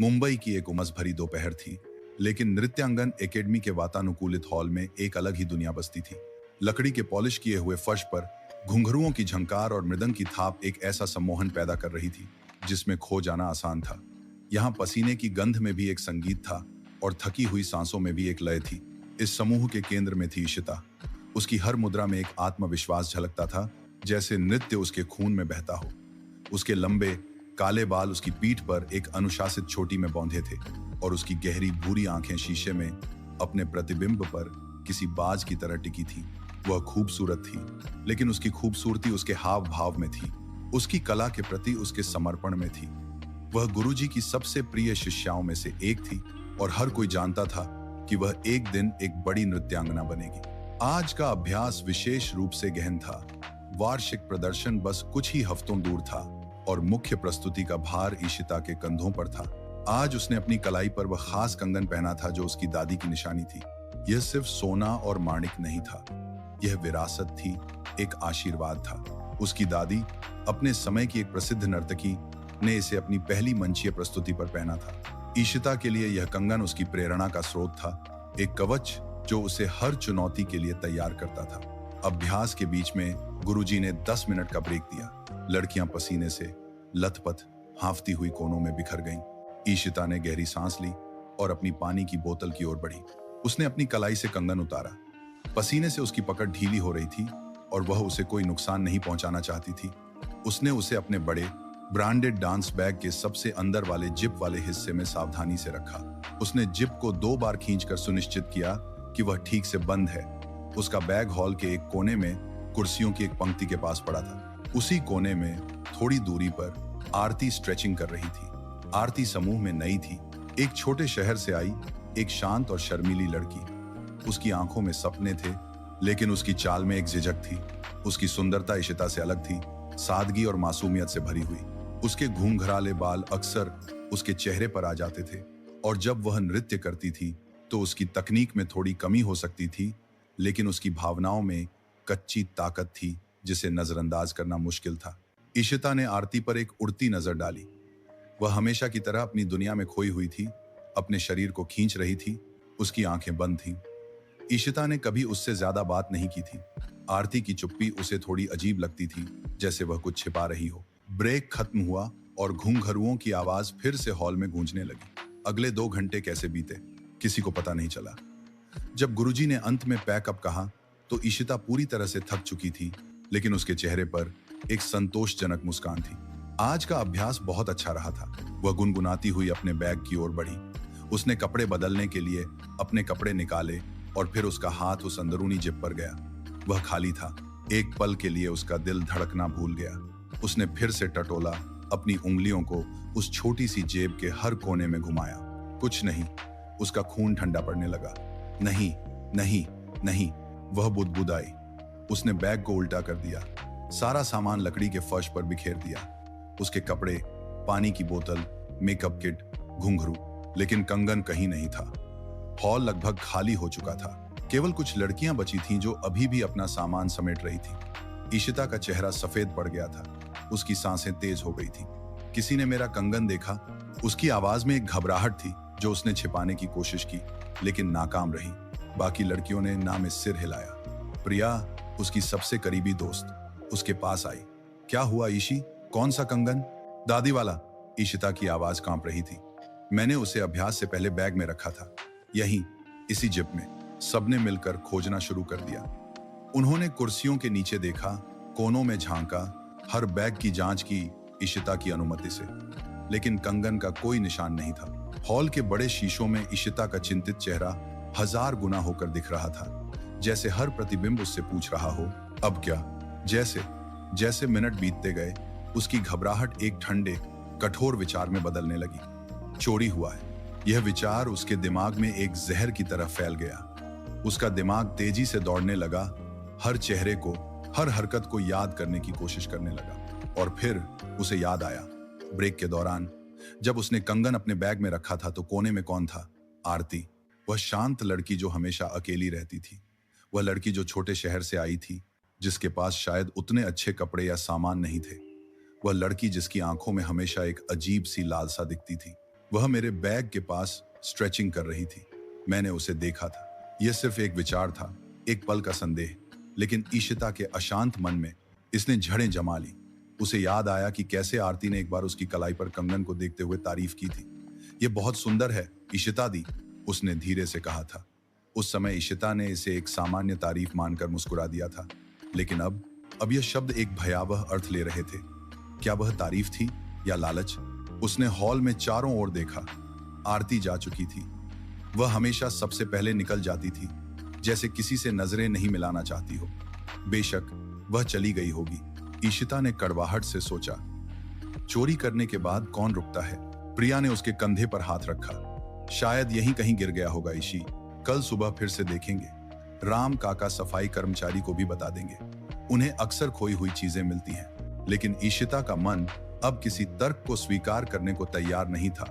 मुंबई की एक उमस भरी दोपहर थी, लेकिन नृत्यांगन एकेडमी के वातानुकूलित हॉल में एक अलग ही दुनिया बसती थी। लकड़ी के पॉलिश किए हुए फर्श पर घुंघरुओं की झंकार और मृदंग की थाप एक ऐसा सम्मोहन पैदा कर रही थी जिसमें खो जाना आसान था। यहाँ पसीने की गंध में भी एक संगीत था और थकी हुई सांसों में भी एक लय थी। इस समूह के केंद्र में थी इशिता। उसकी हर मुद्रा में एक आत्मविश्वास झलकता था, जैसे नृत्य उसके खून में बहता हो। उसके लंबे काले बाल उसकी पीठ पर एक अनुशासित चोटी में बौंधे थे और उसकी गहरी भूरी आंखें शीशे में अपने प्रतिबिंब पर किसी बाज की तरह टिकी थी। वह खूबसूरत थी, लेकिन उसकी खूबसूरती उसके हाव भाव में थी, उसकी कला के प्रति उसके समर्पण में थी। वह गुरुजी की सबसे प्रिय शिष्याओं में से एक थी और हर कोई जानता था कि वह एक दिन एक बड़ी नृत्यांगना बनेगी। आज का अभ्यास विशेष रूप से गहन था। वार्षिक प्रदर्शन बस कुछ ही हफ्तों दूर था और मुख्य प्रस्तुति का भार इशिता के कंधों पर था। आज उसने अपनी कलाई पर वह खास कंगन पहना था जो उसकी दादी की निशानी थी। यह सिर्फ सोना और माणिक नहीं था, यह विरासत थी, एक आशीर्वाद था। उसकी दादी, अपने समय की एक प्रसिद्ध नर्तकी, ने इसे अपनी पहली मंचीय प्रस्तुति पर पहना था। इशिता के लिए यह कंगन उसकी प्रेरणा का स्रोत था, एक कवच जो उसे हर चुनौती के लिए तैयार करता था। अभ्यास के बीच में गुरुजी ने 10 मिनट का ब्रेक दिया। लड़कियां पसीने से लथपथ हांफती हुई कोनों में बिखर गईं। ईशिता ने गहरी सांस ली और अपनी पानी की बोतल की ओर बढ़ी। उसने अपनी कलाई से कंगन उतारा। पसीने से उसकी पकड़ ढीली हो रही थी और वह उसे कोई नुकसान नहीं पहुंचाना चाहती थी। उसने उसे अपने बड़े ब्रांडेड डांस बैग के सबसे अंदर वाले जिप वाले हिस्से में सावधानी से रखा। उसने जिप को 2 बार खींचकर सुनिश्चित किया कि वह ठीक से बंद है। उसका बैग हॉल के एक कोने में कुर्सियों की एक पंक्ति के पास पड़ा था। उसी कोने में थोड़ी दूरी पर आरती स्ट्रेचिंग कर रही थी। आरती समूह में नई थी, एक छोटे शहर से आई, एक शांत और शर्मीली लड़की। उसकी आंखों में सपने थे, लेकिन उसकी चाल में एक झिझक थी। उसकी सुंदरता इशिता से अलग थी, सादगी और मासूमियत से भरी हुई। उसके घूंघराले बाल अक्सर उसके चेहरे पर आ जाते थे और जब वह नृत्य करती थी तो उसकी तकनीक में थोड़ी कमी हो सकती थी, लेकिन उसकी भावनाओं में कच्ची ताकत थी जिसे नजरअंदाज करना मुश्किल था। इशिता ने आरती पर एक उड़ती नजर डाली। वह हमेशा की तरह अपनी दुनिया में खोई हुई थी, अपने शरीर को खींच रही थी। उसकी आंखें बंद थीं। इशिता ने कभी उससे ज्यादा बात नहीं की थी। आरती की चुप्पी उसे थोड़ी अजीब लगती थी, जैसे वह कुछ छिपा रही हो। ब्रेक खत्म हुआ और घुंघरुओं की आवाज फिर से हॉल में गूंजने लगी। अगले 2 घंटे कैसे बीते, किसी को पता नहीं चला। जब गुरुजी ने अंत में पैकअप कहा तो इशिता पूरी तरह से थक चुकी थी, लेकिन उसके चेहरे पर एक संतोषजनक मुस्कान थी। आज का अभ्यास बहुत अच्छा रहा था। वह गुनगुनाती हुई अपने बैग की ओर बढ़ी। उसने कपड़े बदलने के लिए अपने कपड़े निकाले और फिर उसका हाथ उस अंदरूनी जिप पर गया। वह खाली था। एक पल के लिए उसका दिल धड़कना भूल गया। उसने फिर से टटोला, अपनी उंगलियों को उस छोटी सी जेब के हर कोने में घुमाया। कुछ नहीं। उसका खून ठंडा पड़ने लगा। नहीं, नहीं, नहीं, वह बुदबुदाई। उसने बैग को उल्टा कर दिया। सारा सामान लकड़ी के फर्श पर बिखेर दिया। उसके कपड़े, पानी की बोतल, मेकअप किट, घुंघरू, लेकिन कंगन कहीं नहीं था। हॉल लगभग खाली हो चुका था। केवल कुछ लड़कियां बची थीं जो अभी भी अपना सामान समेट रही थी। इशिता का चेहरा सफेद पड़ गया था। उसकी सांसें तेज हो गई थी। किसी ने मेरा कंगन देखा? उसकी आवाज में एक घबराहट थी जो उसने छिपाने की कोशिश की, लेकिन नाकाम रही। बाकी लड़कियों ने ना में सिर हिलाया। प्रिया, उसकी सबसे करीबी दोस्त, उसके पास आई। क्या हुआ ईशी? कौन सा कंगन? दादी वाला। इशिता की आवाज कांप रही थी। मैंने उसे अभ्यास से पहले बैग में रखा था, यहीं, इसी जिप में। सबने मिलकर खोजना शुरू कर दिया। उन्होंने कुर्सियों के नीचे देखा, कोनों में झांका, हर बैग की जांच की इशिता की अनुमति से, लेकिन कंगन का कोई निशान नहीं था। हॉल के बड़े शीशों में इशिता का चिंतित चेहरा 1000 गुना होकर दिख रहा था, जैसे हर प्रतिबिंब उससे पूछ रहा हो, अब क्या? जैसे जैसे मिनट बीतते गए, उसकी घबराहट एक ठंडे, कठोर विचार में बदलने लगी। चोरी हुआ है। यह विचार उसके दिमाग में एक जहर की तरह फैल गया। उसका दिमाग तेजी से दौड़ने लगा, हर चेहरे को, हर हरकत को याद करने की कोशिश करने लगा। और फिर उसे याद आया, ब्रेक के दौरान जब उसने कंगन अपने बैग में रखा था तो कोने में कौन था? आरती। वह शांत लड़की जो हमेशा अकेली रहती थी। वह लड़की जो छोटे शहर से आई थी, जिसके पास शायद उतने अच्छे कपड़े या सामान नहीं थे। वह लड़की जिसकी आंखों में हमेशा एक अजीब सी लालसा दिखती थी। वह मेरे बैग के पास स्ट्रेचिंग कर रही थी। मैंने उसे देखा था। यह सिर्फ एक विचार था, एक पल का संदेह, लेकिन ईशिता के अशांत मन में इसने जड़ें जमा ली। उसे याद आया कि कैसे आरती ने एक बार उसकी कलाई पर कंगन को देखते हुए तारीफ की थी। यह बहुत सुंदर है इशिता दी, उसने धीरे से कहा था। उस समय इशिता ने इसे एक सामान्य तारीफ मानकर मुस्कुरा दिया था, लेकिन अब यह शब्द एक भयावह अर्थ ले रहे थे। क्या वह तारीफ थी या लालच? उसने हॉल में चारों ओर देखा। आरती जा चुकी थी। वह हमेशा सबसे पहले निकल जाती थी, जैसे किसी से नजरें नहीं मिलाना चाहती हो। बेशक वह चली गई होगी, ईशिता ने कड़वाहट से सोचा। चोरी करने के बाद कौन रुकता है? प्रिया ने उसके कंधे पर हाथ रखा। शायद यहीं कहीं गिर गया होगा ईशी, कल सुबह फिर से देखेंगे। राम काका सफाई कर्मचारी को भी बता देंगे। उन्हें अक्सर खोई हुई चीजें मिलती हैं। लेकिन ईशिता का मन अब किसी तर्क को स्वीकार करने को तैयार नहीं था।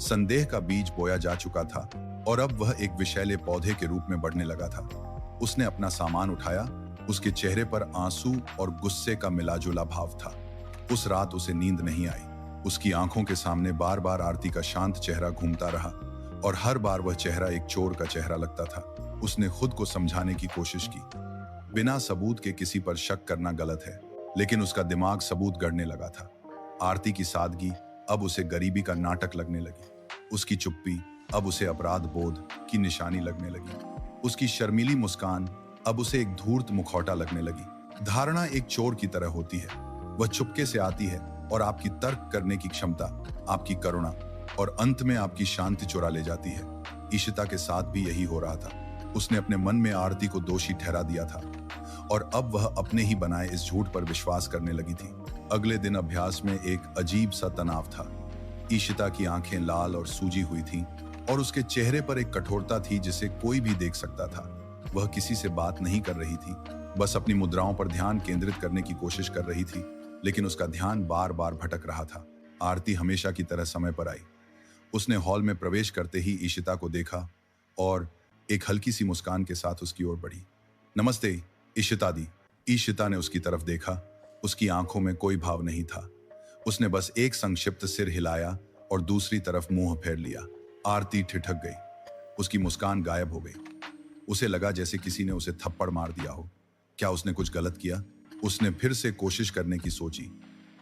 संदेह का बीज बोया जा चुका था और अब वह एक विषैले पौधे के रूप में बढ़ने लगा था। उसने अपना सामान उठाया। उसके चेहरे पर आंसू और गुस्से का मिलाजुला भाव था। उस रात उसे नींद नहीं आई। उसकी आंखों के सामने बार बार आरती का शांत चेहरा घूमता रहा और हर बार वह चेहरा एक चोर का चेहरा लगता था। उसने खुद को समझाने की कोशिश की। बिना सबूत के किसी पर शक करना गलत है, लेकिन उसका दिमाग सबूत गढ़ने लगा था। आरती की सादगी अब उसे गरीबी का नाटक लगने लगी। उसकी चुप्पी अब उसे अपराध बोध की निशानी लगने लगी। उसकी शर्मीली मुस्कान अब उसे एक धूर्त मुखौटा लगने लगी। धारणा एक चोर की तरह होती है। वह चुपके से आती है और आपकी तर्क करने की क्षमता, आपकी करुणा और अंत में आपकी शांति चुरा ले जाती है। ईशिता के साथ भी यही हो रहा था। उसने अपने मन में आरती को दोषी ठहरा दिया था और अब वह अपने ही बनाए इस झूठ पर विश्वास करने लगी थी। अगले दिन अभ्यास में एक अजीब सा तनाव था। ईशिता की आंखें लाल और सूजी हुई थीं और उसके चेहरे पर एक कठोरता थी जिसे कोई भी देख सकता था। वह किसी से बात नहीं कर रही थी, बस अपनी मुद्राओं पर ध्यान केंद्रित करने की कोशिश कर रही थी, लेकिन उसका ध्यान बार बार भटक रहा था। आरती हमेशा की तरह समय पर आई। उसने हॉल में प्रवेश करते ही ईशिता को देखा और एक हल्की सी मुस्कान के साथ उसकी ओर बढ़ी। नमस्ते ईशिता दी। ईशिता ने उसकी तरफ देखा। उसकी आंखों में कोई भाव नहीं था। उसने बस एक संक्षिप्त सिर हिलाया और दूसरी तरफ मुंह फेर लिया। आरती ठिठक गई। उसकी मुस्कान गायब हो गई। उसे लगा जैसे किसी ने उसे थप्पड़ मार दिया हो। क्या उसने कुछ गलत किया? उसने फिर से कोशिश करने की सोची,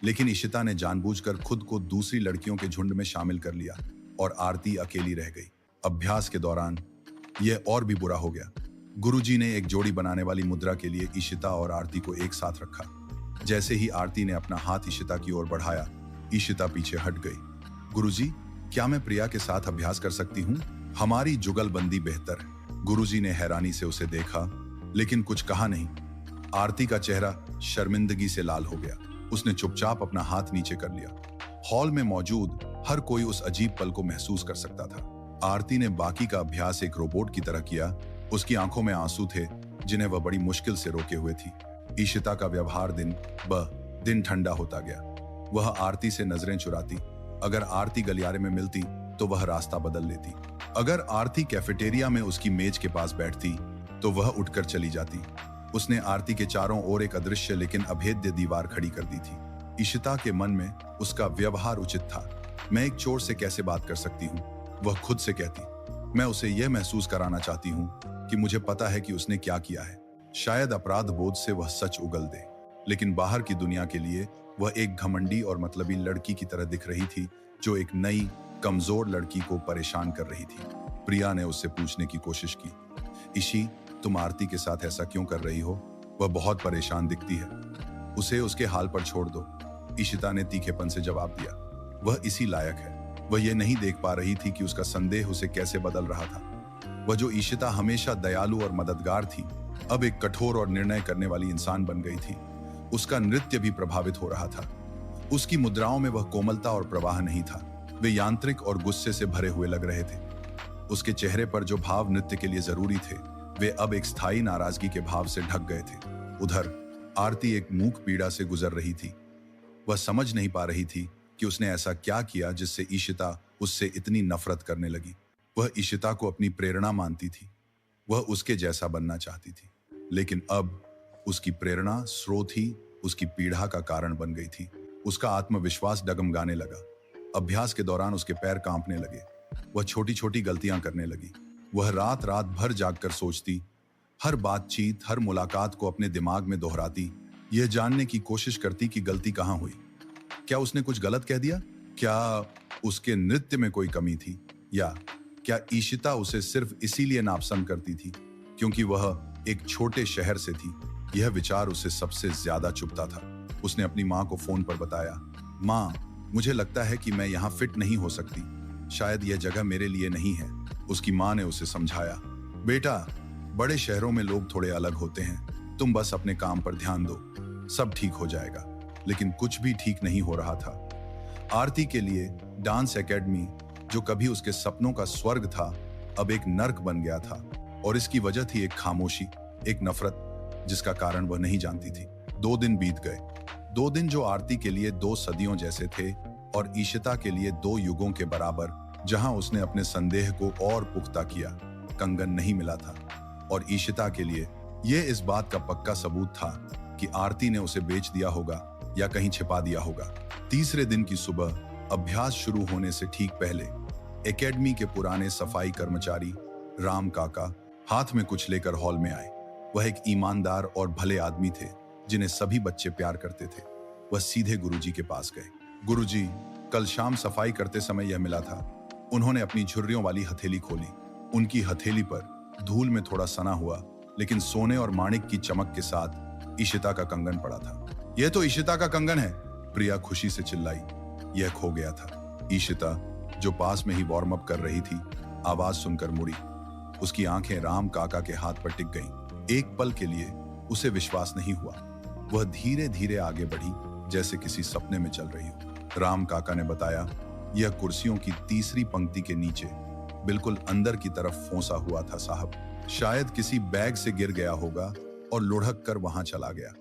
लेकिन ईशिता ने जानबूझकर खुद को दूसरी लड़कियों के झुंड में शामिल कर लिया और आरती अकेली रह गई। अभ्यास के दौरान यह और भी बुरा हो गया। गुरुजी ने एक जोड़ी बनाने वाली मुद्रा के लिए ईशिता और आरती को एक साथ रखा। जैसे ही आरती ने अपना हाथ ईशिता की ओर बढ़ाया, ईशिता पीछे हट गई। गुरुजी, क्या मैं प्रिया के साथ अभ्यास कर सकती हूँ? हमारी जुगलबंदी बेहतर है। गुरुजी ने हैरानी से उसे देखा, लेकिन कुछ कहा नहीं। आरती का चेहरा शर्मिंदगी से लाल हो गया। उसने चुपचाप अपना हाथ नीचे कर लिया। हॉल में मौजूद हर कोई उस अजीब पल को महसूस कर सकता था। आरती ने बाकी का अभ्यास एक रोबोट की तरह किया। उसकी आंखों में आंसू थे, जिन्हें वह बड़ी मुश्किल से रोके हुए थी। ईशिता का व्यवहार दिन ब दिन ठंडा होता गया। वह आरती से नजरें चुराती। अगर आरती गलियारे में मिलती तो वह रास्ता बदल लेती। अगर आरती कैफेटेरिया में उसकी मेज के पास बैठती तो वह उठकर चली जाती। उसने आरती के चारों ओर एक अदृश्य लेकिन अभेद्य दीवार खड़ी कर दी थी। ईशिता के मन में उसका व्यवहार उचित था। मैं एक चोर से कैसे बात कर सकती हूँ? वह खुद से कहती। मैं उसे यह महसूस कराना चाहती हूँ कि मुझे पता है कि उसने क्या किया है। शायद अपराध बोध से वह सच उगल दे, लेकिन बाहर की दुनिया के लिए वह एक घमंडी और मतलबी लड़की की तरह दिख रही थी, जो एक नई कमजोर लड़की को परेशान कर रही थी। प्रिया ने उससे पूछने की कोशिश की, ईशी, तुम आरती के साथ ऐसा क्यों कर रही हो? वह बहुत परेशान दिखती है। उसे उसके हाल पर छोड़ दो। ईशिता ने तीखेपन से जवाब दिया। वह इसी लायक है। वह यह नहीं देख पा रही थी कि उसका संदेह उसे कैसे बदल रहा था। वह जो ईशिता हमेशा दयालु और मददगार थी, अब एक कठोर और निर्णय करने वाली इंसान बन गई थी। उसका नृत्य भी प्रभावित हो रहा था। उसकी मुद्राओं में वह कोमलता और प्रवाह नहीं था। वे यांत्रिक और गुस्से से भरे हुए लग रहे थे। उसके चेहरे पर जो भाव नृत्य के लिए जरूरी थे, वे अब एक स्थायी नाराजगी के भाव से ढक गए थे। उधर आरती एक मूक पीड़ा से गुजर रही थी। वह समझ नहीं पा रही थी कि उसने ऐसा क्या किया जिससे ईशिता उससे इतनी नफरत करने लगी। वह ईशिता को अपनी प्रेरणा मानती थी। वह उसके जैसा बनना चाहती थी, लेकिन अब उसकी प्रेरणा स्रोत ही उसकी पीड़ा का कारण बन गई थी। उसका आत्मविश्वास डगमगाने लगा। अभ्यास के दौरान उसके पैर कांपने लगे। वह छोटी छोटी गलतियां करने लगी। वह रात रात भर जागकर सोचती, हर बातचीत, हर मुलाकात को अपने दिमाग में दोहराती, यह जानने की कोशिश करती कि गलती कहाँ हुई। क्या उसने कुछ गलत कह दिया? क्या उसके नृत्य में कोई कमी थी? या क्या ईशिता उसे सिर्फ इसीलिए नापसंद करती थी क्योंकि वह एक छोटे शहर से थी? यह विचार उसे सबसे ज्यादा चुभता था। उसने अपनी माँ को फोन पर बताया, माँ, मुझे लगता है कि मैं यहाँ फिट नहीं हो सकती, शायद यह जगह मेरे लिए नहीं है। उसकी माँ ने उसे समझाया, बेटा, बड़े शहरों में लोग थोड़े अलग होते हैं, तुम बस अपने काम पर ध्यान दो, सब ठीक हो जाएगा। लेकिन कुछ भी ठीक नहीं हो रहा था। आरती के लिए डांस एकेडमी, जो कभी उसके सपनों का स्वर्ग था, अब एक नर्क बन गया था। और इसकी वजह थी एक खामोशी, एक नफरत जिसका कारण वह नहीं जानती थी। 2 दिन बीत गए। 2 दिन जो आरती के लिए 2 सदियों जैसे थे और ईशिता के लिए 2 युगों के बराबर, जहां उसने अपने संदेह को और पुख्ता किया। कंगन नहीं मिला था और ईशिता के लिए यह इस बात का पक्का सबूत था कि आरती ने उसे बेच दिया होगा या कहीं छिपा दिया होगा। तीसरे दिन की सुबह, अभ्यास शुरू होने से ठीक पहले, एकेडमी के पुराने सफाई कर्मचारी राम काका हाथ में कुछ लेकर हॉल में आए। वह एक ईमानदार और भले आदमी थे जिन्हें सभी बच्चे प्यार करते थे। वह सीधे गुरुजी के पास गए। गुरुजी, कल शाम सफाई करते समय यह मिला था। उन्होंने अपनी झुर्रियों वाली हथेली खोली। उनकी हथेली पर धूल में थोड़ा सना हुआ लेकिन सोने और माणिक की चमक के साथ ईशिता का कंगन पड़ा था। यह तो ईशिता का कंगन है, प्रिया खुशी से चिल्लाई। यह खो गया था। ईशिता, जो पास में ही वार्म अप कर रही थी, आवाज सुनकर मुड़ी। उसकी आंखें राम काका के हाथ पर टिक गईं। एक पल के लिए उसे विश्वास नहीं हुआ। वह धीरे धीरे आगे बढ़ी जैसे किसी सपने में चल रही हो। राम काका ने बताया, यह कुर्सियों की तीसरी पंक्ति के नीचे बिल्कुल अंदर की तरफ फोंसा हुआ था साहब। शायद किसी बैग से गिर गया होगा और लुढ़क कर वहां चला गया।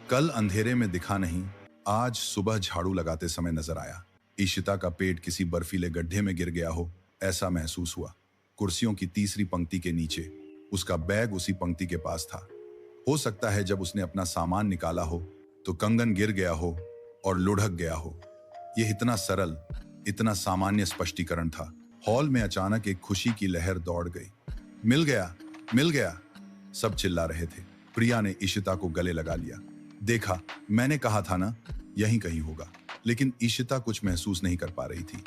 कल अंधेरे में दिखा नहीं, आज सुबह झाड़ू लगाते समय नजर आया। ईशिता का पेट किसी बर्फीले गड्ढे में गिर गया हो, ऐसा महसूस हुआ। कुर्सियों की तीसरी पंक्ति के नीचे उसका बैग उसी पंक्ति के पास था। हो सकता है जब उसने अपना सामान निकाला हो तो कंगन गिर गया हो और लुढ़क गया हो। यह इतना सरल, इतना सामान्य स्पष्टीकरण था। हॉल में अचानक एक खुशी की लहर दौड़ गई। मिल गया, मिल गया, सब चिल्ला रहे थे। प्रिया ने ईशिता को गले लगा लिया। देखा, मैंने कहा था ना, यहीं कहीं होगा। लेकिन ईशिता कुछ महसूस नहीं कर पा रही थी,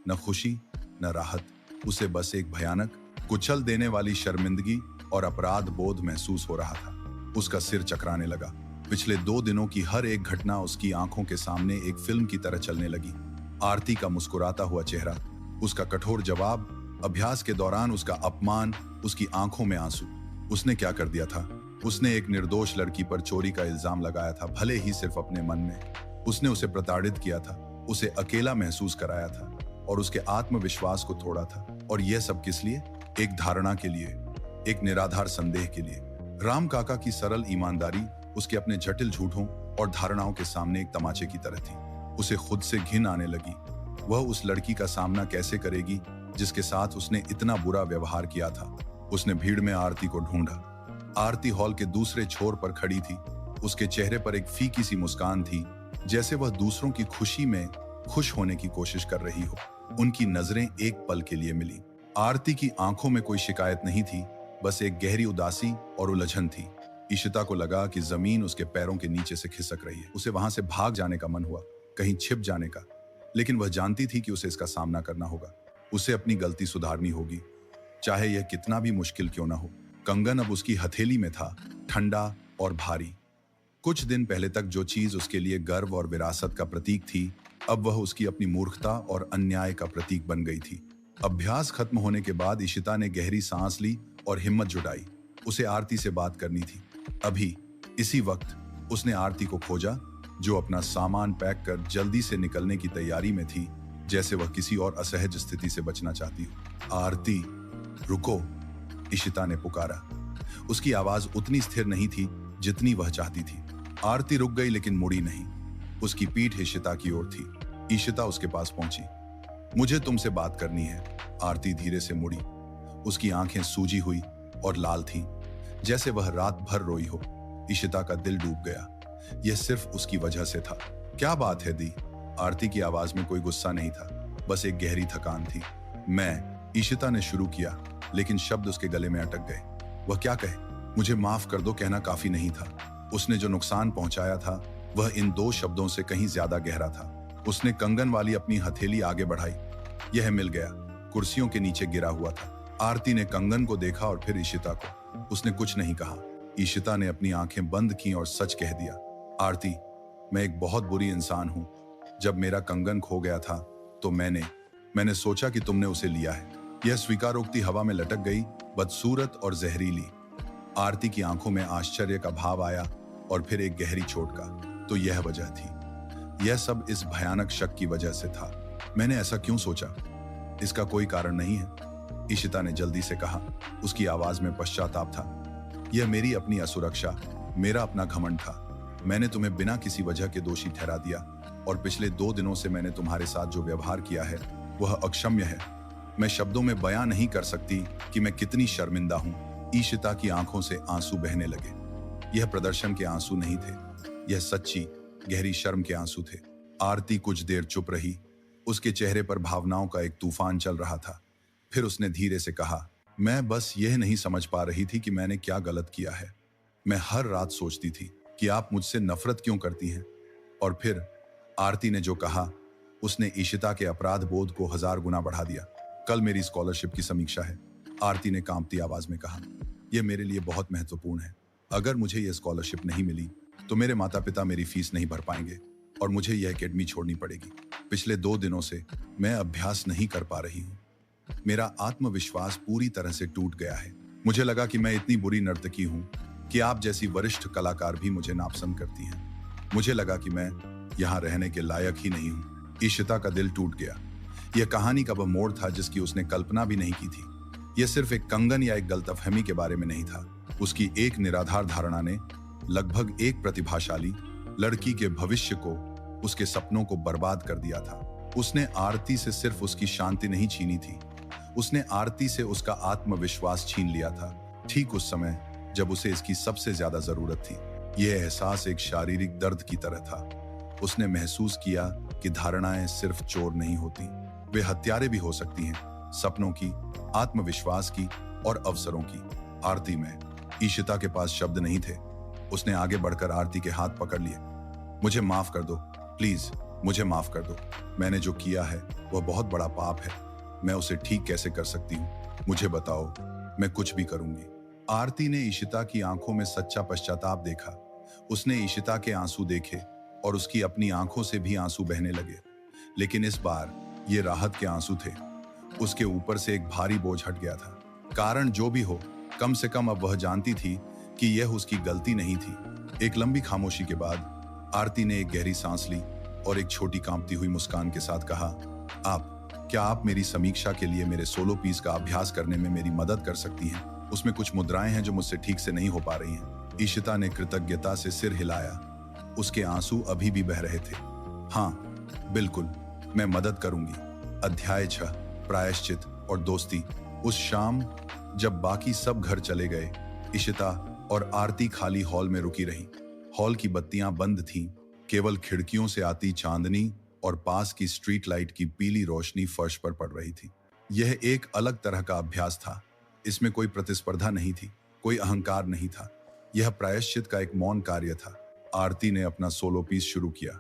न खुशी न राहत। उसे बस एक भयानक, कुचल देने वाली शर्मिंदगी और अपराध बोध महसूस हो रहा था। उसका सिर चकराने लगा। पिछले 2 दिनों की हर एक घटना उसकी आंखों के सामने एक फिल्म की तरह चलने लगी। आरती का मुस्कुराता हुआ चेहरा, उसका कठोर जवाब, अभ्यास के दौरान उसका अपमान, उसकी आंखों में आंसू। उसने क्या कर दिया था? उसने एक निर्दोष लड़की पर चोरी का इल्जाम लगाया था, भले ही सिर्फ अपने मन में। उसने उसे प्रताड़ित किया था, उसे अकेला महसूस कराया था और उसके आत्मविश्वास को तोड़ा था। और यह सब किस लिए? एक धारणा के लिए, एक निराधार संदेह के लिए। राम काका की सरल ईमानदारी उसके अपने जटिल झूठों और धारणाओं के सामने एक तमाचे की तरह थी। उसे खुद से घिन आने लगी। वह उस लड़की का सामना कैसे करेगी जिसके साथ उसने इतना बुरा व्यवहार किया था? उसने भीड़ में आरती को ढूंढा। आरती हॉल के दूसरे छोर पर खड़ी थी। उसके चेहरे पर एक फीकी सी मुस्कान थी, जैसे वह दूसरों की खुशी में खुश होने की कोशिश कर रही हो। उनकी नजरें एक पल के लिए मिली। आरती की आंखों में कोई शिकायत नहीं थी, बस एक गहरी उदासी और उलझन थी। ईशिता को लगा कि जमीन उसके पैरों के नीचे से खिसक रही है। उसे वहां से भाग जाने का मन हुआ, कहीं छिप जाने का, लेकिन वह जानती थी कि उसे इसका सामना करना होगा। उसे अपनी गलती सुधारनी होगी, चाहे यह कितना भी मुश्किल क्यों ना हो। कंगन अब उसकी हथेली में था, ठंडा और भारी। कुछ दिन पहले तक जो चीज उसके लिए गर्व और विरासत का प्रतीक थी, अब वह उसकी अपनी मूर्खता और अन्याय का प्रतीक बन गई थी। अभ्यास खत्म होने के बाद ईशिता ने गहरी सांस ली और हिम्मत जुटाई। उसे आरती से बात करनी थी। अभी इसी वक्त उसने आरती को खोजा, जो अपना सामान पैक कर जल्दी से निकलने की तैयारी में थी, जैसे वह किसी और असहज स्थिति से बचना चाहती हो। आरती, रुको, ईशिता ने पुकारा। उसकी आवाज उतनी स्थिर नहीं थी जितनी वह चाहती थी। आरती रुक गई लेकिन मुड़ी नहीं। उसकी पीठ ईशिता की ओर थी। ईशिता उसके पास पहुंची। मुझे तुमसे बात करनी है। आरती धीरे से मुड़ी। उसकी आंखें सूजी हुई और लाल थीं, जैसे वह रात भर रोई हो। ईशिता का दिल डूब गया। यह सिर्फ उसकी वजह से था। क्या बात है दी? आरती की आवाज में कोई गुस्सा नहीं था, बस एक गहरी थकान थी। मैं, ईशिता ने शुरू किया, लेकिन शब्द उसके गले में अटक गए। वह क्या कहे? मुझे माफ कर दो कहना काफी नहीं था। उसने जो नुकसान पहुंचाया था वह इन 2 शब्दों से कहीं ज्यादा गहरा था। उसने कंगन वाली अपनी हथेली आगे बढ़ाई। यह मिल गया, कुर्सियों के नीचे गिरा हुआ था। आरती ने कंगन को देखा और फिर ईशिता को। उसने कुछ नहीं कहा। ईशिता ने अपनी आंखें बंद की और सच कह दिया, आरती, मैं एक बहुत बुरी इंसान हूं। जब मेरा कंगन खो गया था तो मैंने सोचा कि तुमने उसे लिया है। यह स्वीकारोक्ति हवा में लटक गई, बदसूरत और जहरीली। आरती की आंखों में आश्चर्य का भाव आया और फिर एक गहरी चोट का। तो यह वजह थी। यह सब इस भयानक शक की वजह से था। मैंने ऐसा क्यों सोचा? इसका कोई कारण नहीं है, ईशिता ने जल्दी से कहा। उसकी आवाज में पश्चाताप था। यह मेरी अपनी असुरक्षा, मेरा अपना घमंड था। मैंने तुम्हें बिना किसी वजह के दोषी ठहरा दिया और पिछले 2 दिनों से मैंने तुम्हारे साथ जो व्यवहार किया है वह अक्षम्य है। मैं शब्दों में बयां नहीं कर सकती कि मैं कितनी शर्मिंदा हूं। ईशिता की आंखों से आंसू बहने लगे। यह प्रदर्शन के आंसू नहीं थे, यह सच्ची गहरी शर्म के आंसू थे। आरती कुछ देर चुप रही। उसके चेहरे पर भावनाओं का एक तूफान चल रहा था। फिर उसने धीरे से कहा, मैं बस यह नहीं समझ पा रही थी कि मैंने क्या गलत किया है। मैं हर रात सोचती थी कि आप मुझसे नफरत क्यों करती हैं। और फिर आरती ने जो कहा, उसने ईशिता के अपराध बोध को 1000 गुना बढ़ा दिया। कल मेरी स्कॉलरशिप की समीक्षा है, आरती ने कांपती आवाज में कहा। यह मेरे लिए बहुत महत्वपूर्ण है। अगर मुझे यह स्कॉलरशिप नहीं मिली तो मेरे माता पिता मेरी फीस नहीं भर पाएंगे और मुझे यह एकेडमी छोड़नी पड़ेगी। पिछले 2 दिनों से मैं अभ्यास नहीं कर पा रही हूँ। मेरा आत्मविश्वास पूरी तरह से टूट गया है। मुझे लगा कि मैं इतनी बुरी नर्तकी हूँ कि आप जैसी वरिष्ठ कलाकार भी मुझे नापसंद करती हैं। मुझे लगा कि मैं यहाँ रहने के लायक ही नहीं हूँ। ईशिता का दिल टूट गया। यह कहानी का वह मोड़ था जिसकी उसने कल्पना भी नहीं की थी। यह सिर्फ एक कंगन या एक गलतफहमी के बारे में नहीं था। उसकी एक निराधार धारणा ने लगभग एक प्रतिभाशाली लड़की के भविष्य को, उसके सपनों को बर्बाद कर दिया था। उसने आरती से सिर्फ उसकी शांति नहीं छीनी थी, उसने आरती से उसका आत्मविश्वास छीन लिया था, ठीक उस समय जब उसे इसकी सबसे ज्यादा जरूरत थी। यह एहसास एक शारीरिक दर्द की तरह था। उसने महसूस किया कि धारणाएं सिर्फ चोर नहीं होती, वे हत्यारे भी हो सकती हैं, सपनों की, आत्मविश्वास की और अवसरों की। आरती में ईशिता के पास शब्द नहीं थे। उसने आगे बढ़कर आरती के हाथ पकड़ लिए। मुझे माफ कर दो, प्लीज मुझे माफ कर दो। मैंने जो किया है वह बहुत बड़ा पाप है। मैं उसे ठीक कैसे कर सकती हूँ? मुझे बताओ, मैं कुछ भी करूंगी। आरती ने ईशिता की आंखों में सच्चा पश्चाताप देखा। उसने ईशिता के आंसू देखे और उसकी अपनी आंखों से भी आंसू बहने लगे। लेकिन इस बार ये राहत के आंसू थे। उसके ऊपर से एक भारी बोझ हट गया था। कारण जो भी हो, कम से कम अब वह जानती थी कि यह उसकी गलती नहीं थी। एक लंबी खामोशी के बाद आरती ने एक गहरी सांस ली और एक छोटी कांपती हुई मुस्कान के साथ कहा, क्या आप मेरी समीक्षा के लिए मेरे सोलो पीस का अभ्यास करने में मेरी मदद कर सकती हैं? उसमें कुछ मुद्राएं हैं जो मुझसे ठीक से नहीं हो पा रही हैं। ईशिता ने कृतज्ञता से सिर हिलाया। उसके आंसू अभी भी बह रहे थे। हाँ, बिल्कुल, मैं मदद करूंगी। अध्याय 6, प्रायश्चित और दोस्ती। उस शाम जब बाकी सब घर चले गए, ईशिता और आरती खाली हॉल में रुकी रही। हॉल की बत्तियां बंद थीं, केवल खिड़कियों से आती चांदनी और पास की स्ट्रीट लाइट की पीली रोशनी फर्श पर पड़ रही थी। यह एक अलग तरह का अभ्यास था। इसमें कोई प्रतिस्पर्धा नहीं थी, कोई अहंकार नहीं था। यह प्रायश्चित का एक मौन कार्य था। आरती ने अपना सोलो पीस शुरू किया।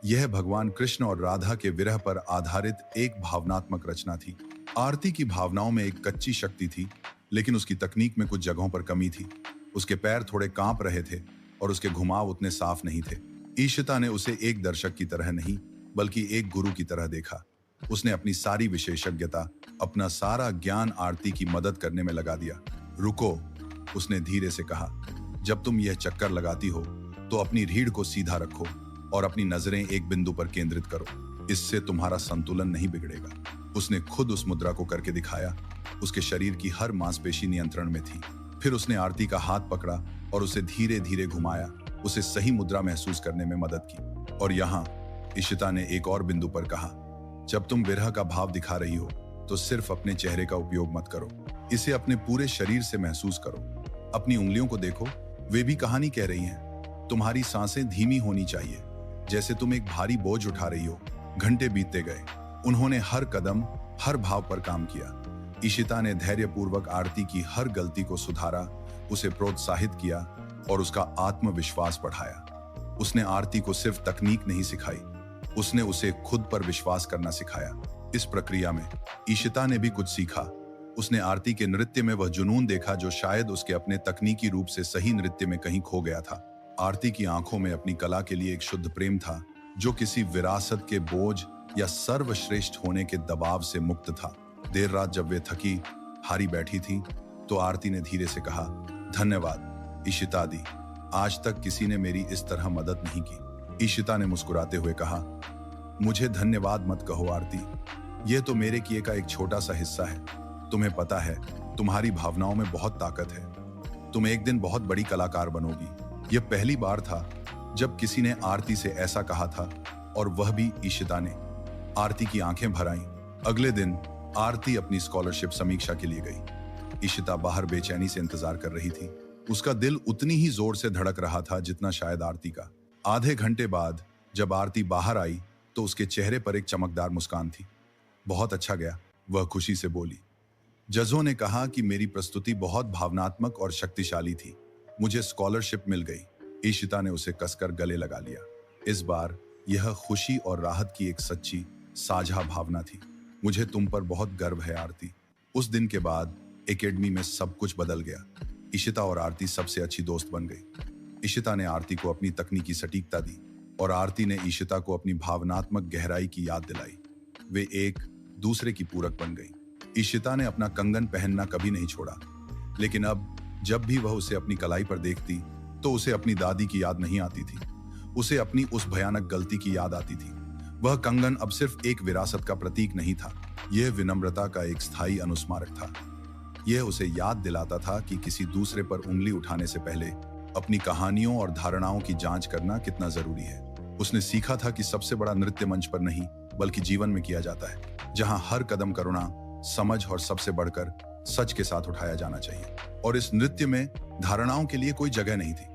यह भगवान कृष्ण और राधा के विरह पर आधारित एक भावनात्मक रचना थी। आरती की भावनाओं में एक कच्ची शक्ति थी, लेकिन उसकी तकनीक में कुछ जगहों पर कमी थी। उसके पैर थोड़े कांप रहे थे और उसके घुमाव उतने साफ नहीं थे। ईशिता ने उसे एक दर्शक की तरह नहीं, बल्कि एक गुरु की तरह देखा। उसने अपनी सारी विशेषज्ञता, अपना सारा ज्ञान आरती की मदद करने में लगा दिया। रुको, उसने धीरे से कहा, जब तुम यह चक्कर लगाती हो तो अपनी रीढ़ को सीधा रखो और अपनी नजरें एक बिंदु पर केंद्रित करो। इससे तुम्हारा संतुलन नहीं बिगड़ेगा। उसने खुद उस मुद्रा को करके दिखाया। उसके शरीर की हर मांसपेशी नियंत्रण में थी। फिर उसने आरती का हाथ पकड़ा और उसे धीरे धीरे घुमाया, उसे सही मुद्रा महसूस करने में मदद की। और यहाँ ईशिता ने एक और बिंदु पर कहा, जब तुम विरह का भाव दिखा रही हो तो सिर्फ अपने चेहरे का उपयोग मत करो, इसे अपने पूरे शरीर से महसूस करो। अपनी उंगलियों को देखो, वे भी कहानी कह रही हैं। तुम्हारी सांसें धीमी होनी चाहिए, जैसे तुम एक भारी बोझ उठा रही हो। घंटे बीतते गए। उन्होंने हर कदम, हर भाव पर काम किया। इशिता ने धैर्यपूर्वक आरती की हर गलती को सुधारा, उसे प्रोत्साहित किया और उसका आत्मविश्वास बढ़ाया। उसने आरती को सिर्फ तकनीक नहीं सिखाई, उसने उसे खुद पर विश्वास करना सिखाया। इस प्रक्रिया में इशिता ने भी कुछ सीखा। उसने आरती के नृत्य में वह जुनून देखा जो शायद उसके अपने तकनीकी रूप से सही नृत्य में कहीं खो गया था। आरती की आंखों में अपनी कला के लिए एक शुद्ध प्रेम था, जो किसी विरासत के बोझ या सर्वश्रेष्ठ होने के दबाव से मुक्त था। देर रात जब वे थकी हारी बैठी थी, तो आरती ने धीरे से कहा, धन्यवाद इशिता दी, आज तक किसी ने मेरी इस तरह मदद नहीं की। इशिता ने मुस्कुराते हुए कहा, मुझे धन्यवाद मत कहो आरती, यह तो मेरे किए का एक छोटा सा हिस्सा है। तुम्हें पता है, तुम्हारी भावनाओं में बहुत ताकत है। तुम एक दिन बहुत बड़ी कलाकार बनोगी। यह पहली बार था जब किसी ने आरती से ऐसा कहा था, और वह भी इशिता ने। आरती की आंखें भर आईं। अगले दिन आरती अपनी स्कॉलरशिप समीक्षा के लिए गई। इशिता बाहर बेचैनी से इंतजार कर रही थी। उसका दिल उतनी ही जोर से धड़क रहा था जितना शायद आरती का। आधे घंटे बाद जब आरती बाहर आई, तो उसके चेहरे पर एक चमकदार मुस्कान थी। बहुत अच्छा गया, वह खुशी से बोली। जजों ने कहा कि मेरी प्रस्तुति बहुत भावनात्मक और शक्तिशाली थी। मुझे स्कॉलरशिप मिल गई। इशिता ने उसे कसकर गले लगा लिया। इस बार यह खुशी और राहत की एक सच्ची साझा भावना थी। मुझे तुम पर बहुत गर्व है आरती। उस दिन के बाद एकेडमी में सब कुछ बदल गया। इशिता और आरती सबसे अच्छी दोस्त बन गई। इशिता ने आरती को अपनी तकनीकी सटीकता दी और आरती ने इशिता को अपनी भावनात्मक गहराई की याद दिलाई। वे एक दूसरे की पूरक बन गई। इशिता ने अपना कंगन पहनना कभी नहीं छोड़ा, लेकिन अब जब भी वह उसे अपनी कलाई पर देखती, तो उसे अपनी दादी की याद नहीं आती थी। उसे अपनी उस भयानक गलती की याद आती थी। वह कंगन अब सिर्फ एक विरासत का प्रतीक नहीं था, यह विनम्रता का एक स्थायी अनुस्मारक था। यह उसे याद दिलाता था कि किसी दूसरे पर उंगली उठाने से पहले अपनी कहानियों और धारणाओं की जांच करना कितना जरूरी है। उसने सीखा था कि सबसे बड़ा नृत्य मंच पर नहीं, बल्कि जीवन में किया जाता है, जहां हर कदम करुणा, समझ और सबसे बढ़कर सच के साथ उठाया जाना चाहिए। और इस नृत्य में धारणाओं के लिए कोई जगह नहीं थी।